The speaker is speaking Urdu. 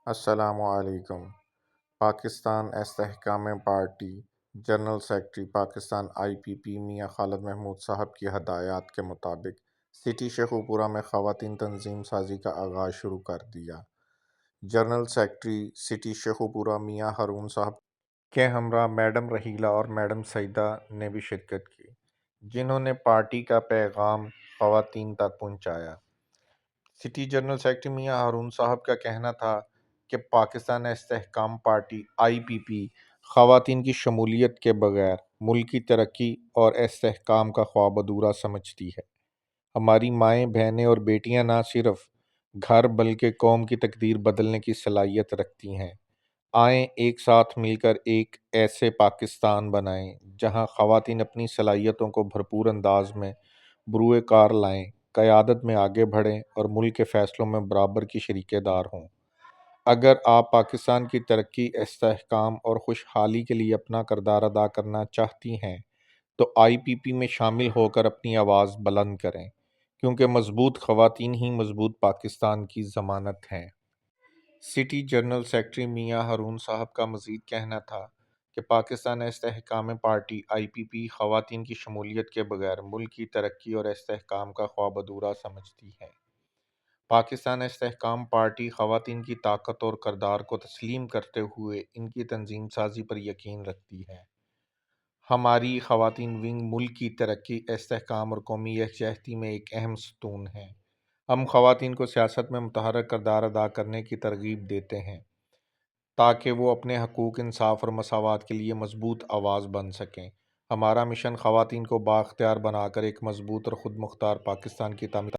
السلام علیکم۔ پاکستان استحکام party general secretary Pakistan IPP میاں خالد محمود صاحب کی ہدایات کے مطابق سٹی شیخوپورہ میں خواتین تنظیم سازی کا آغاز شروع کر دیا۔ جنرل سیکرٹری سٹی شیخوپورہ میاں ہارون صاحب کے ہمراہ میڈم رحیلہ اور میڈم سعیدہ نے بھی شرکت کی، جنہوں نے پارٹی کا پیغام خواتین تک پہنچایا۔ سٹی جنرل سیکرٹری میاں ہارون صاحب کا کہنا تھا کہ پاکستان استحکام پارٹی IPP خواتین کی شمولیت کے بغیر ملک کی ترقی اور استحکام کا خواب ادھورا سمجھتی ہے۔ ہماری مائیں، بہنیں اور بیٹیاں نہ صرف گھر بلکہ قوم کی تقدیر بدلنے کی صلاحیت رکھتی ہیں۔ آئیں ایک ساتھ مل کر ایک ایسے پاکستان بنائیں جہاں خواتین اپنی صلاحیتوں کو بھرپور انداز میں بروئے کار لائیں، قیادت میں آگے بڑھیں اور ملک کے فیصلوں میں برابر کی شریک دار ہوں۔ اگر آپ پاکستان کی ترقی، استحکام اور خوشحالی کے لیے اپنا کردار ادا کرنا چاہتی ہیں تو IPP میں شامل ہو کر اپنی آواز بلند کریں، کیونکہ مضبوط خواتین ہی مضبوط پاکستان کی ضمانت ہیں۔ سٹی جنرل سیکرٹری میاں ہارون صاحب کا مزید کہنا تھا کہ پاکستان استحکام پارٹی IPP خواتین کی شمولیت کے بغیر ملک کی ترقی اور استحکام کا خواب ادھورا سمجھتی ہے۔ پاکستان استحکام پارٹی خواتین کی طاقت اور کردار کو تسلیم کرتے ہوئے ان کی تنظیم سازی پر یقین رکھتی ہے۔ ہماری خواتین ونگ ملک کی ترقی، استحکام اور قومی یکجہتی میں ایک اہم ستون ہے۔ ہم خواتین کو سیاست میں متحرک کردار ادا کرنے کی ترغیب دیتے ہیں تاکہ وہ اپنے حقوق، انصاف اور مساوات کے لیے مضبوط آواز بن سکیں۔ ہمارا مشن خواتین کو بااختیار بنا کر ایک مضبوط اور خود مختار پاکستان کی تعمیر